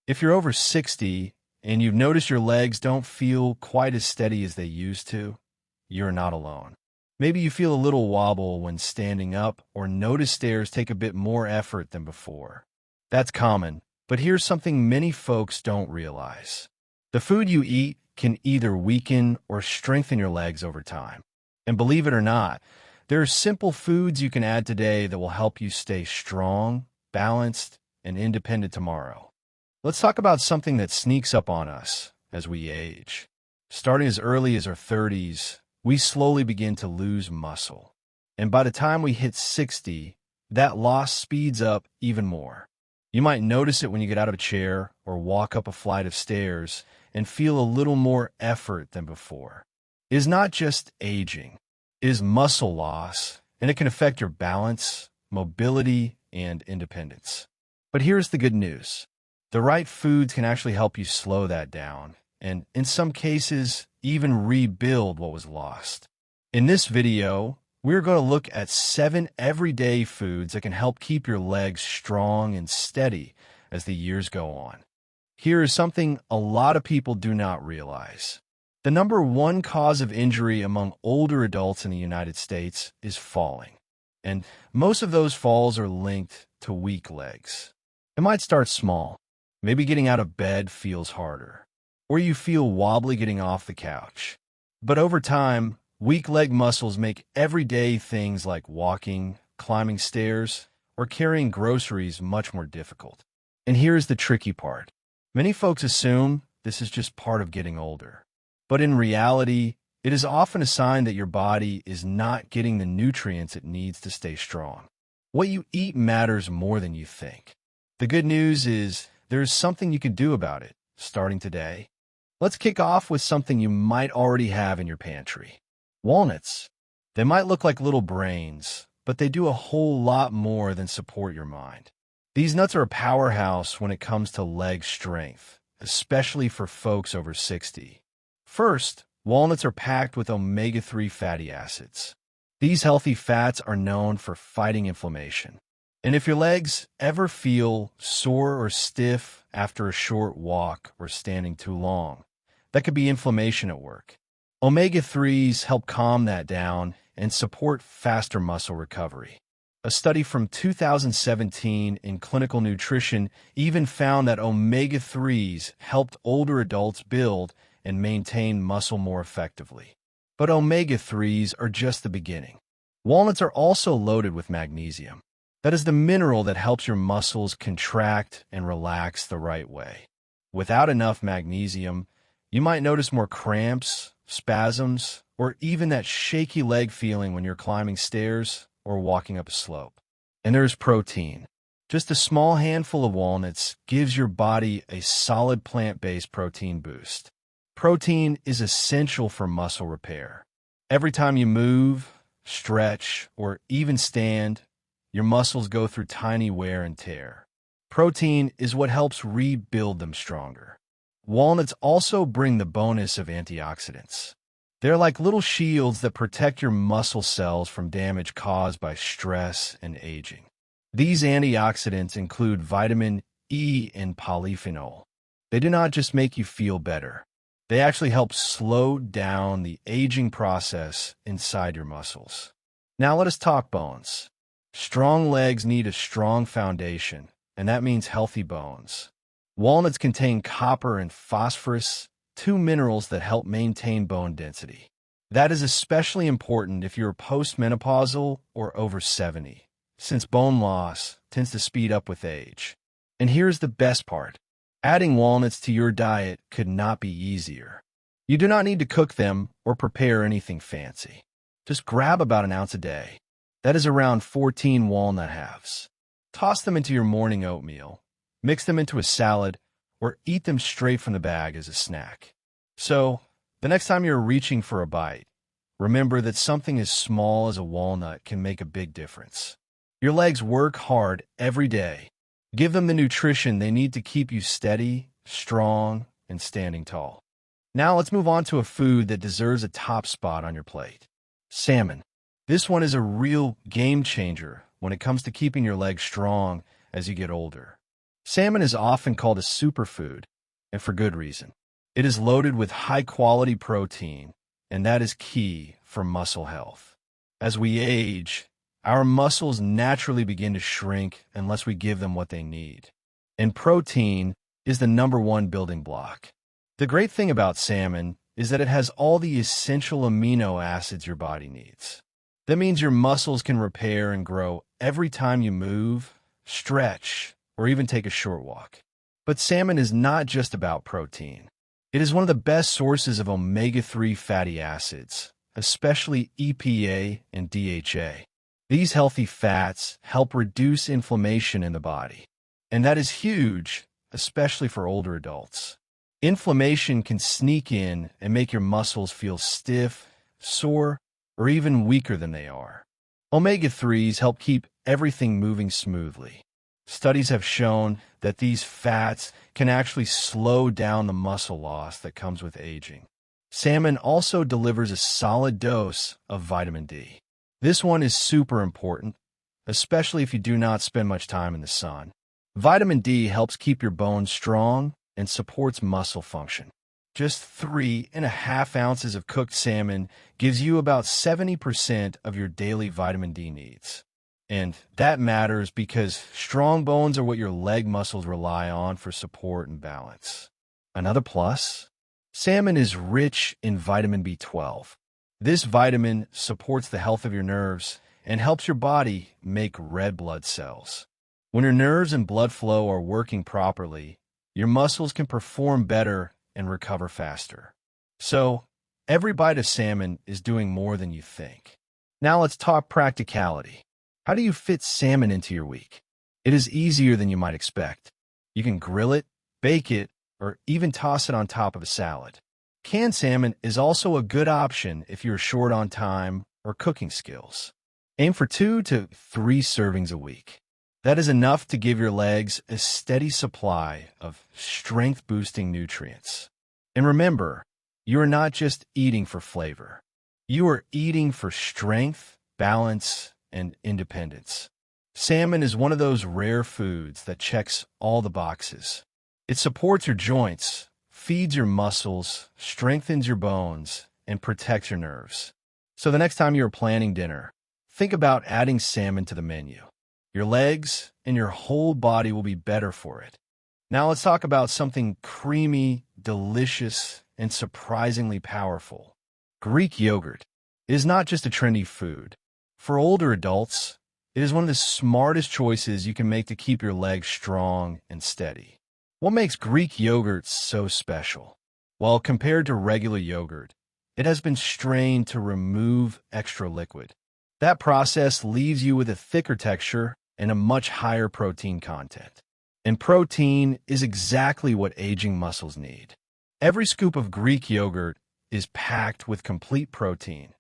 If you're over 60 and you've noticed your legs don't feel quite as steady as they used to, you're not alone. Maybe you feel a little wobble when standing up or notice stairs take a bit more effort than before. That's common, but here's something many folks don't realize. The food you eat can either weaken or strengthen your legs over time. And believe it or not, there are simple foods you can add today that will help you stay strong, balanced, and independent tomorrow. Let's talk about something that sneaks up on us as we age. Starting as early as our 30s, we slowly begin to lose muscle. And by the time we hit 60, that loss speeds up even more. You might notice it when you get out of a chair or walk up a flight of stairs and feel a little more effort than before. It is not just aging, it is muscle loss, and it can affect your balance, mobility, and independence. But here's the good news. The right foods can actually help you slow that down, and in some cases, even rebuild what was lost. In this video, we're going to look at 7 everyday foods that can help keep your legs strong and steady as the years go on. Here is something a lot of people do not realize. The number one cause of injury among older adults in the United States is falling, and most of those falls are linked to weak legs. It might start small. Maybe getting out of bed feels harder, or you feel wobbly getting off the couch. But over time, weak leg muscles make everyday things like walking, climbing stairs, or carrying groceries much more difficult. And here's the tricky part. Many folks assume this is just part of getting older. But in reality, it is often a sign that your body is not getting the nutrients it needs to stay strong. What you eat matters more than you think. The good news is there's something you can do about it, starting today. Let's kick off with something you might already have in your pantry. Walnuts. They might look like little brains, but they do a whole lot more than support your mind. These nuts are a powerhouse when it comes to leg strength, especially for folks over 60. First, walnuts are packed with omega-3 fatty acids. These healthy fats are known for fighting inflammation. And if your legs ever feel sore or stiff after a short walk or standing too long, that could be inflammation at work. Omega-3s help calm that down and support faster muscle recovery. A study from 2017 in Clinical Nutrition even found that omega-3s helped older adults build and maintain muscle more effectively. But omega-3s are just the beginning. Walnuts are also loaded with magnesium. That is the mineral that helps your muscles contract and relax the right way. Without enough magnesium, you might notice more cramps, spasms, or even that shaky leg feeling when you're climbing stairs or walking up a slope. And there's protein. Just a small handful of walnuts gives your body a solid plant-based protein boost. Protein is essential for muscle repair. Every time you move, stretch, or even stand, your muscles go through tiny wear and tear. Protein is what helps rebuild them stronger. Walnuts also bring the bonus of antioxidants. They're like little shields that protect your muscle cells from damage caused by stress and aging. These antioxidants include vitamin E and polyphenol. They do not just make you feel better. They actually help slow down the aging process inside your muscles. Now let us talk bones. Strong legs need a strong foundation, and that means healthy bones. Walnuts contain copper and phosphorus, 2 minerals that help maintain bone density. That is especially important if you're postmenopausal or over 70, since bone loss tends to speed up with age. And here's the best part. Adding walnuts to your diet could not be easier. You do not need to cook them or prepare anything fancy. Just grab about an ounce a day. That is around 14 walnut halves. Toss them into your morning oatmeal, mix them into a salad, or eat them straight from the bag as a snack. So, the next time you're reaching for a bite, remember that something as small as a walnut can make a big difference. Your legs work hard every day. Give them the nutrition they need to keep you steady, strong, and standing tall. Now let's move on to a food that deserves a top spot on your plate. Salmon. This one is a real game changer when it comes to keeping your legs strong as you get older. Salmon is often called a superfood, and for good reason. It is loaded with high-quality protein, and that is key for muscle health. As we age, our muscles naturally begin to shrink unless we give them what they need. And protein is the number one building block. The great thing about salmon is that it has all the essential amino acids your body needs. That means your muscles can repair and grow every time you move, stretch, or even take a short walk. But salmon is not just about protein. It is one of the best sources of omega-3 fatty acids, especially EPA and DHA. These healthy fats help reduce inflammation in the body. And that is huge, especially for older adults. Inflammation can sneak in and make your muscles feel stiff, sore, or even weaker than they are. Omega-3s help keep everything moving smoothly. Studies have shown that these fats can actually slow down the muscle loss that comes with aging. Salmon also delivers a solid dose of vitamin D. This one is super important, especially if you do not spend much time in the sun. Vitamin D helps keep your bones strong and supports muscle function. Just 3.5 ounces of cooked salmon gives you about 70% of your daily vitamin D needs. And that matters because strong bones are what your leg muscles rely on for support and balance. Another plus, salmon is rich in vitamin B12. This vitamin supports the health of your nerves and helps your body make red blood cells. When your nerves and blood flow are working properly, your muscles can perform better and recover faster. So, every bite of salmon is doing more than you think. Now let's talk practicality. How do you fit salmon into your week? It is easier than you might expect. You can grill it, bake it, or even toss it on top of a salad. Canned salmon is also a good option if you're short on time or cooking skills. Aim for 2 to 3 servings a week. That is enough to give your legs a steady supply of strength-boosting nutrients. And remember, you are not just eating for flavor. You are eating for strength, balance, and independence. Salmon is one of those rare foods that checks all the boxes. It supports your joints, feeds your muscles, strengthens your bones, and protects your nerves. So the next time you're planning dinner, think about adding salmon to the menu. Your legs and your whole body will be better for it. Now let's talk about something creamy, delicious, and surprisingly powerful. Greek yogurt. It is not just a trendy food. For older adults, it is one of the smartest choices you can make to keep your legs strong and steady. What makes Greek yogurt so special? Well, compared to regular yogurt, it has been strained to remove extra liquid. That process leaves you with a thicker texture and a much higher protein content. And protein is exactly what aging muscles need. Every scoop of Greek yogurt is packed with complete protein,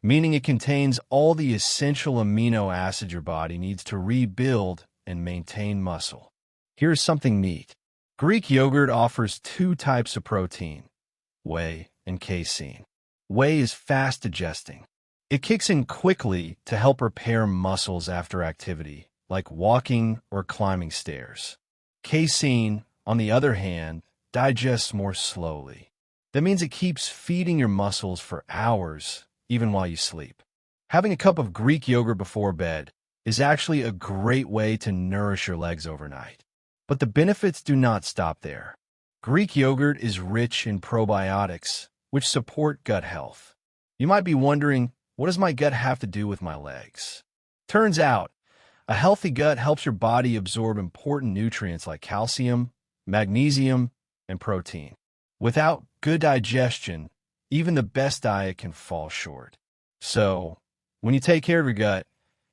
meaning it contains all the essential amino acids your body needs to rebuild and maintain muscle. Here's something neat. Greek yogurt offers 2 types of protein, whey and casein. Whey is fast digesting. It kicks in quickly to help repair muscles after activity, like walking or climbing stairs. Casein, on the other hand, digests more slowly. That means it keeps feeding your muscles for hours, even while you sleep. Having a cup of Greek yogurt before bed is actually a great way to nourish your legs overnight. But the benefits do not stop there. Greek yogurt is rich in probiotics, which support gut health. You might be wondering, what does my gut have to do with my legs? Turns out, a healthy gut helps your body absorb important nutrients like calcium, magnesium, and protein. Without good digestion, even the best diet can fall short. So, when you take care of your gut,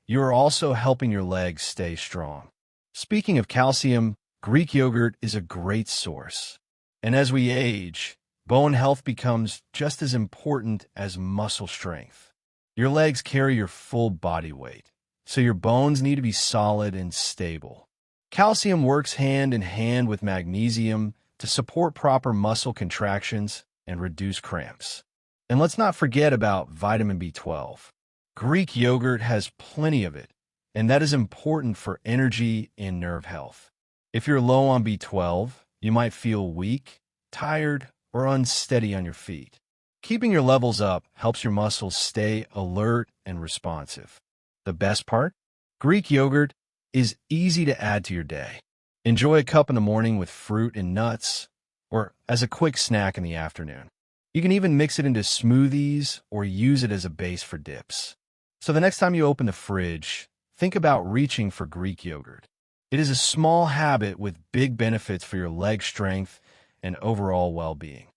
you are also helping your legs stay strong. Speaking of calcium, Greek yogurt is a great source. And as we age, bone health becomes just as important as muscle strength. Your legs carry your full body weight, so your bones need to be solid and stable. Calcium works hand in hand with magnesium to support proper muscle contractions and reduce cramps. And let's not forget about vitamin B12. Greek yogurt has plenty of it, and that is important for energy and nerve health. If you're low on B12, you might feel weak, tired, or unsteady on your feet. Keeping your levels up helps your muscles stay alert and responsive. The best part? Greek yogurt is easy to add to your day. Enjoy a cup in the morning with fruit and nuts, or as a quick snack in the afternoon. You can even mix it into smoothies or use it as a base for dips. So the next time you open the fridge, think about reaching for Greek yogurt. It is a small habit with big benefits for your leg strength and overall well-being.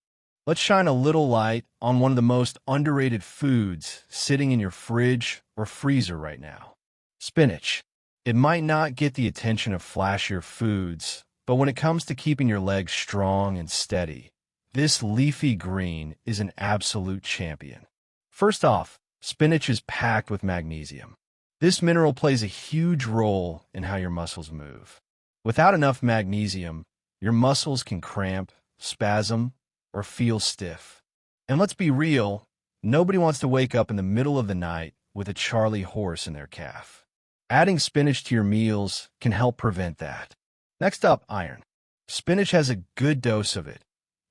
Let's shine a little light on one of the most underrated foods sitting in your fridge or freezer right now. Spinach. It might not get the attention of flashier foods, but when it comes to keeping your legs strong and steady, this leafy green is an absolute champion. First off, spinach is packed with magnesium. This mineral plays a huge role in how your muscles move. Without enough magnesium, your muscles can cramp, spasm, or feel stiff. And let's be real, nobody wants to wake up in the middle of the night with a Charlie horse in their calf. Adding spinach to your meals can help prevent that. Next up, iron. Spinach has a good dose of it,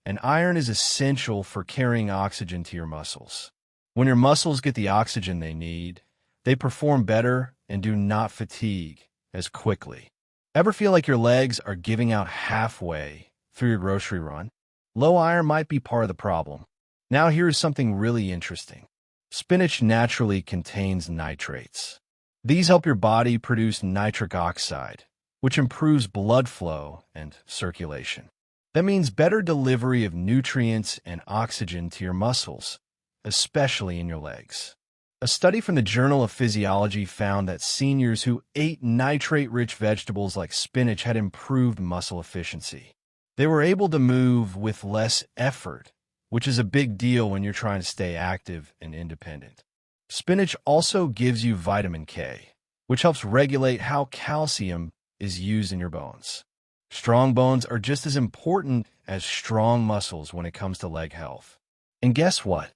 and iron is essential for carrying oxygen to your muscles. When your muscles get the oxygen they need, they perform better and do not fatigue as quickly. Ever feel like your legs are giving out halfway through your grocery run? Low iron might be part of the problem. Now here's something really interesting. Spinach naturally contains nitrates. These help your body produce nitric oxide, which improves blood flow and circulation. That means better delivery of nutrients and oxygen to your muscles, especially in your legs. A study from the Journal of Physiology found that seniors who ate nitrate-rich vegetables like spinach had improved muscle efficiency. They were able to move with less effort, which is a big deal when you're trying to stay active and independent. Spinach also gives you vitamin K, which helps regulate how calcium is used in your bones. Strong bones are just as important as strong muscles when it comes to leg health. And guess what?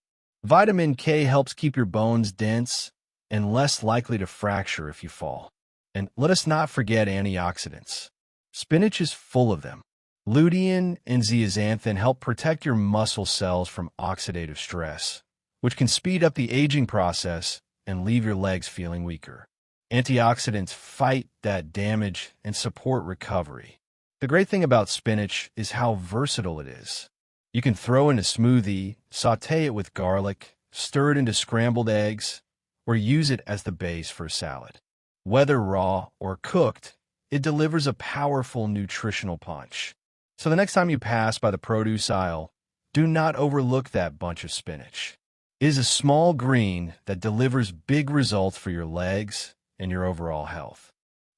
Vitamin K helps keep your bones dense and less likely to fracture if you fall. And let us not forget antioxidants. Spinach is full of them. Lutein and zeaxanthin help protect your muscle cells from oxidative stress, which can speed up the aging process and leave your legs feeling weaker. Antioxidants fight that damage and support recovery. The great thing about spinach is how versatile it is. You can throw in a smoothie, saute it with garlic, stir it into scrambled eggs, or use it as the base for a salad. Whether raw or cooked, it delivers a powerful nutritional punch. So the next time you pass by the produce aisle, do not overlook that bunch of spinach. It is a small green that delivers big results for your legs and your overall health.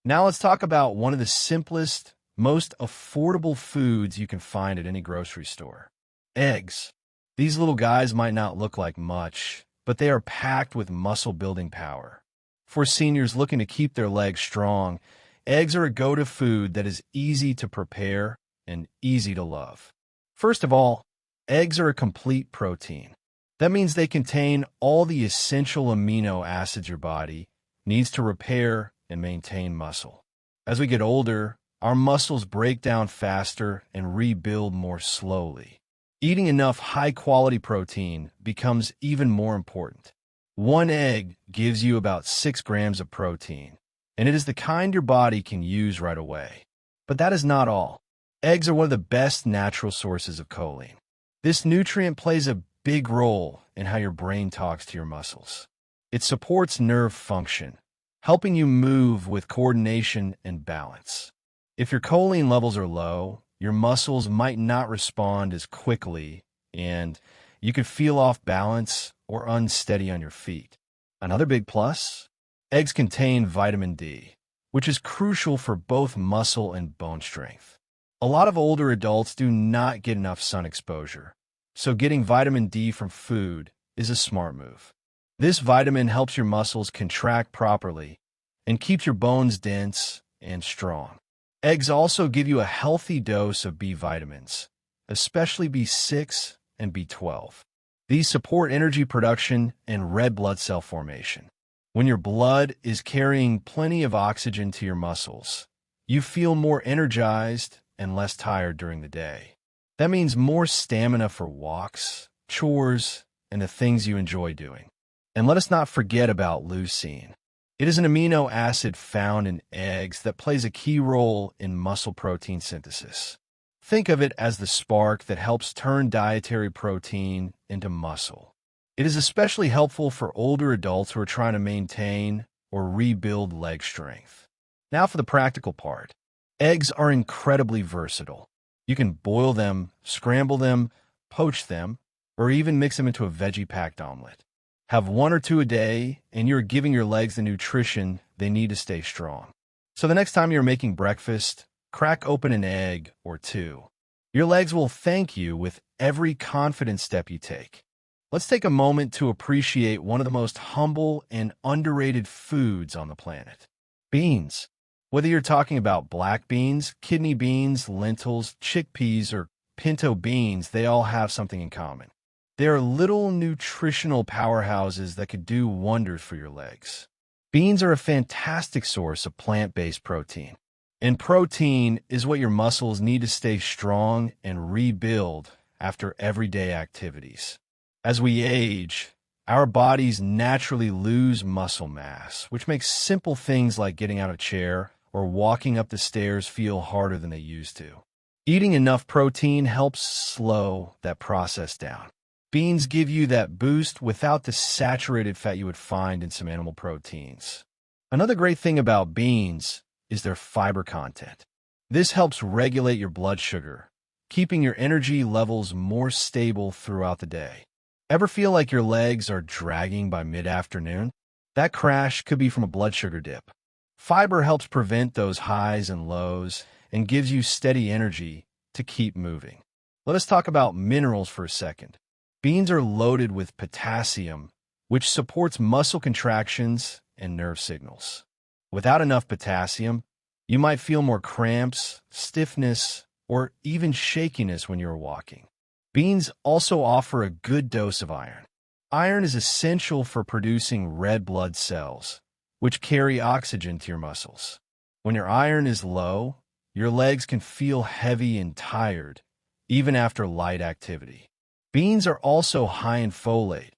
Now let's talk about one of the simplest, most affordable foods you can find at any grocery store. Eggs. These little guys might not look like much, but they are packed with muscle-building power. For seniors looking to keep their legs strong, eggs are a go-to food that is easy to prepare and easy to love. First of all, eggs are a complete protein. That means they contain all the essential amino acids your body needs to repair and maintain muscle. As we get older, our muscles break down faster and rebuild more slowly. Eating enough high-quality protein becomes even more important. One egg gives you about 6 grams of protein, and it is the kind your body can use right away. But that is not all. Eggs are one of the best natural sources of choline. This nutrient plays a big role in how your brain talks to your muscles. It supports nerve function, helping you move with coordination and balance. If your choline levels are low, your muscles might not respond as quickly, and you could feel off balance or unsteady on your feet. Another big plus, eggs contain vitamin D, which is crucial for both muscle and bone strength. A lot of older adults do not get enough sun exposure, so getting vitamin D from food is a smart move. This vitamin helps your muscles contract properly and keeps your bones dense and strong. Eggs also give you a healthy dose of B vitamins, especially B6 and B12. These support energy production and red blood cell formation. When your blood is carrying plenty of oxygen to your muscles, you feel more energized and less tired during the day. That means more stamina for walks, chores, and the things you enjoy doing. And let us not forget about leucine. It is an amino acid found in eggs that plays a key role in muscle protein synthesis. Think of it as the spark that helps turn dietary protein into muscle. It is especially helpful for older adults who are trying to maintain or rebuild leg strength. Now for the practical part. Eggs are incredibly versatile. You can boil them, scramble them, poach them, or even mix them into a veggie-packed omelet. Have one or two a day, and you're giving your legs the nutrition they need to stay strong. So the next time you're making breakfast, crack open an egg or two. Your legs will thank you with every confident step you take. Let's take a moment to appreciate one of the most humble and underrated foods on the planet. Beans. Whether you're talking about black beans, kidney beans, lentils, chickpeas, or pinto beans, they all have something in common. They are little nutritional powerhouses that could do wonders for your legs. Beans are a fantastic source of plant-based protein. And protein is what your muscles need to stay strong and rebuild after everyday activities. As we age, our bodies naturally lose muscle mass, which makes simple things like getting out of a chair or walking up the stairs feel harder than they used to. Eating enough protein helps slow that process down. Beans give you that boost without the saturated fat you would find in some animal proteins. Another great thing about beans is their fiber content. This helps regulate your blood sugar, keeping your energy levels more stable throughout the day. Ever feel like your legs are dragging by mid-afternoon? That crash could be from a blood sugar dip. Fiber helps prevent those highs and lows and gives you steady energy to keep moving. Let us talk about minerals for a second. Beans are loaded with potassium, which supports muscle contractions and nerve signals. Without enough potassium, you might feel more cramps, stiffness, or even shakiness when you're walking. Beans also offer a good dose of iron. Iron is essential for producing red blood cells, which carry oxygen to your muscles. When your iron is low, your legs can feel heavy and tired, even after light activity. Beans are also high in folate,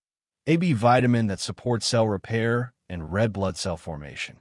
a B vitamin that supports cell repair and red blood cell formation.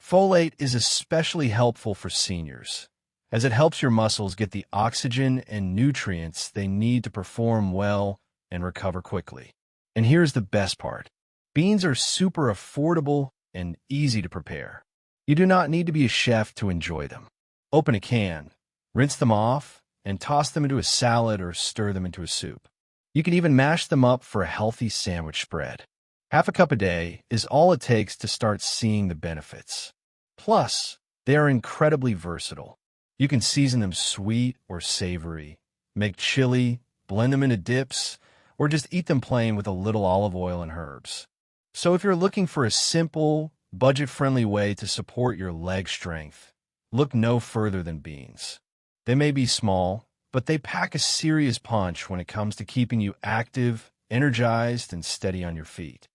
Folate is especially helpful for seniors, as it helps your muscles get the oxygen and nutrients they need to perform well and recover quickly. And here's the best part. Beans are super affordable and easy to prepare. You do not need to be a chef to enjoy them. Open a can, rinse them off, and toss them into a salad or stir them into a soup. You can even mash them up for a healthy sandwich spread. Half a cup a day is all it takes to start seeing the benefits. Plus, they are incredibly versatile. You can season them sweet or savory, make chili, blend them into dips, or just eat them plain with a little olive oil and herbs. So if you're looking for a simple, budget-friendly way to support your leg strength, look no further than beans. They may be small, but they pack a serious punch when it comes to keeping you active, energized, and steady on your feet.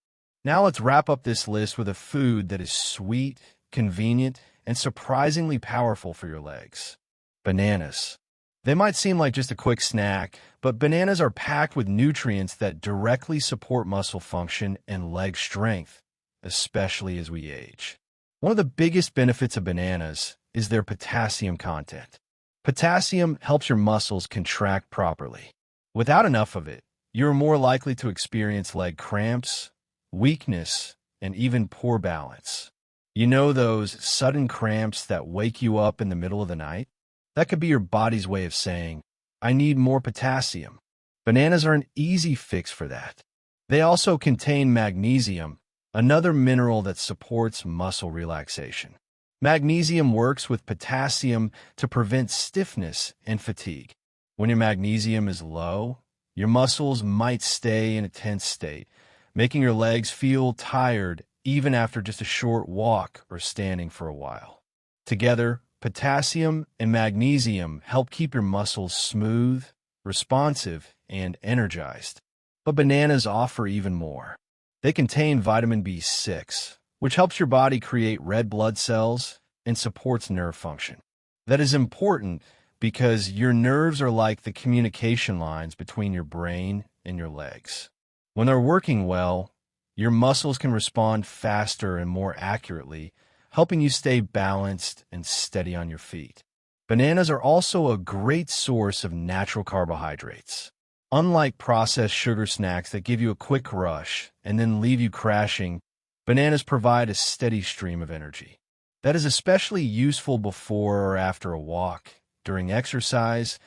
Now let's wrap up this list with a food that is sweet, convenient, and surprisingly powerful for your legs. Bananas. They might seem like just a quick snack, but bananas are packed with nutrients that directly support muscle function and leg strength, especially as we age. One of the biggest benefits of bananas is their potassium content. Potassium helps your muscles contract properly. Without enough of it, you're more likely to experience leg cramps, weakness, and even poor balance. You know those sudden cramps that wake you up in the middle of the night? That could be your body's way of saying, I need more potassium. Bananas are an easy fix for that. They also contain magnesium, another mineral that supports muscle relaxation. Magnesium works with potassium to prevent stiffness and fatigue. When your magnesium is low, your muscles might stay in a tense state, making your legs feel tired even after just a short walk or standing for a while. Together, potassium and magnesium help keep your muscles smooth, responsive, and energized. But bananas offer even more. They contain vitamin B6, which helps your body create red blood cells and supports nerve function. That is important because your nerves are like the communication lines between your brain and your legs. When they're working well, your muscles can respond faster and more accurately, helping you stay balanced and steady on your feet. Bananas are also a great source of natural carbohydrates. Unlike processed sugar snacks that give you a quick rush and then leave you crashing, bananas provide a steady stream of energy. That is especially useful before or after a walk, during exercise,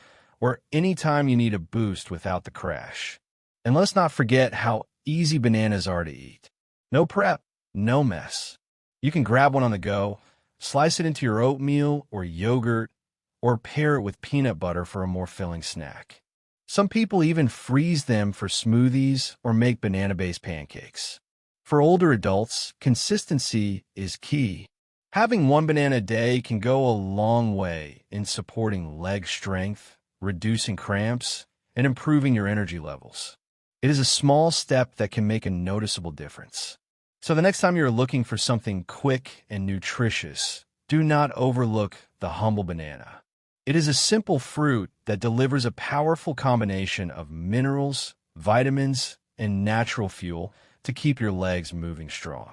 or any time you need a boost without the crash. And let's not forget how easy bananas are to eat. No prep, no mess. You can grab one on the go, slice it into your oatmeal or yogurt, or pair it with peanut butter for a more filling snack. Some people even freeze them for smoothies or make banana-based pancakes. For older adults, consistency is key. Having one banana a day can go a long way in supporting leg strength, reducing cramps, and improving your energy levels. It is a small step that can make a noticeable difference. So the next time you're looking for something quick and nutritious, do not overlook the humble banana. It is a simple fruit that delivers a powerful combination of minerals, vitamins, and natural fuel to keep your legs moving strong.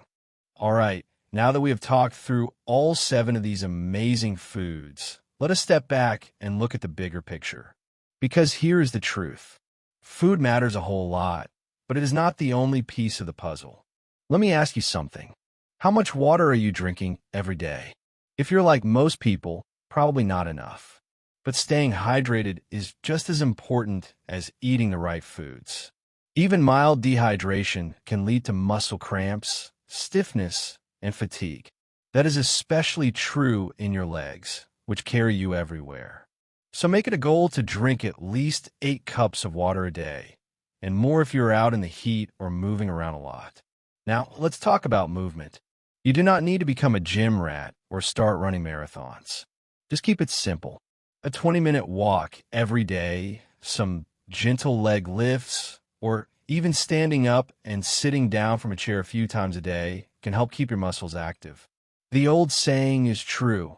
All right, now that we have talked through all 7 of these amazing foods, let us step back and look at the bigger picture. Because here is the truth. Food matters a whole lot, but it is not the only piece of the puzzle. Let me ask you something. How much water are you drinking every day? If you're like most people, probably not enough. But staying hydrated is just as important as eating the right foods. Even mild dehydration can lead to muscle cramps, stiffness, and fatigue. That is especially true in your legs, which carry you everywhere. So make it a goal to drink at least 8 cups of water a day, and more if you're out in the heat or moving around a lot. Now, let's talk about movement. You do not need to become a gym rat or start running marathons. Just keep it simple. A 20-minute walk every day, some gentle leg lifts, or even standing up and sitting down from a chair a few times a day can help keep your muscles active. The old saying is true.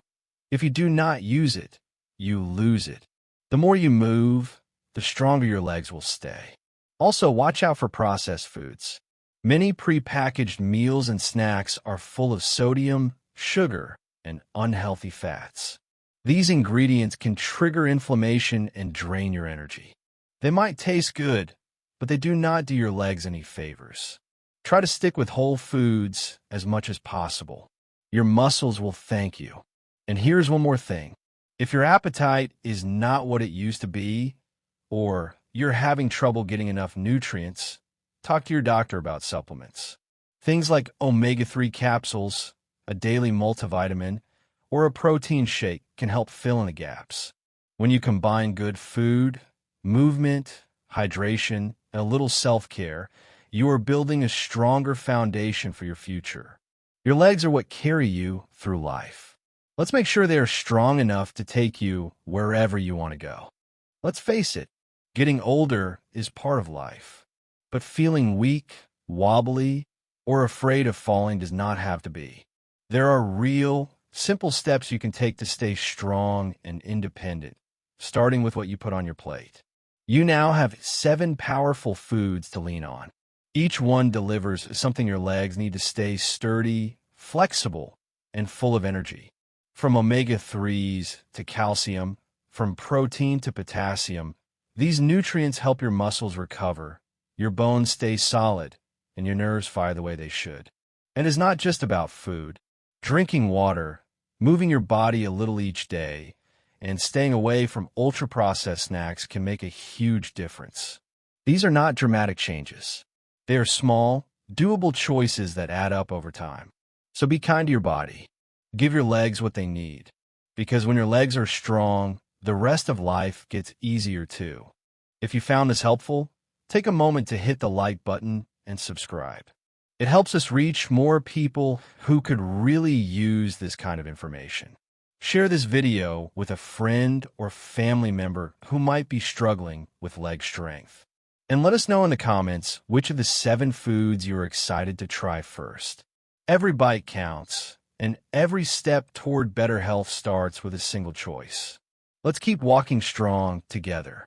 If you do not use it, you lose it. The more you move, the stronger your legs will stay. Also, watch out for processed foods. Many prepackaged meals and snacks are full of sodium, sugar, and unhealthy fats. These ingredients can trigger inflammation and drain your energy. They might taste good, but they do not do your legs any favors. Try to stick with whole foods as much as possible. Your muscles will thank you. And here's one more thing. If your appetite is not what it used to be, or you're having trouble getting enough nutrients, talk to your doctor about supplements. Things like omega-3 capsules, a daily multivitamin, or a protein shake can help fill in the gaps. When you combine good food, movement, hydration, and a little self-care, you are building a stronger foundation for your future. Your legs are what carry you through life. Let's make sure they are strong enough to take you wherever you want to go. Let's face it, getting older is part of life. But feeling weak, wobbly, or afraid of falling does not have to be. There are real, simple steps you can take to stay strong and independent, starting with what you put on your plate. You now have 7 powerful foods to lean on. Each one delivers something your legs need to stay sturdy, flexible, and full of energy. From omega-3s to calcium, from protein to potassium, these nutrients help your muscles recover, your bones stay solid, and your nerves fire the way they should. And it's not just about food. Drinking water, moving your body a little each day, and staying away from ultra-processed snacks can make a huge difference. These are not dramatic changes. They are small, doable choices that add up over time. So be kind to your body. Give your legs what they need. Because when your legs are strong, the rest of life gets easier too. If you found this helpful, take a moment to hit the like button and subscribe. It helps us reach more people who could really use this kind of information. Share this video with a friend or family member who might be struggling with leg strength. And let us know in the comments which of the 7 foods you are excited to try first. Every bite counts, and every step toward better health starts with a single choice. Let's keep walking strong together.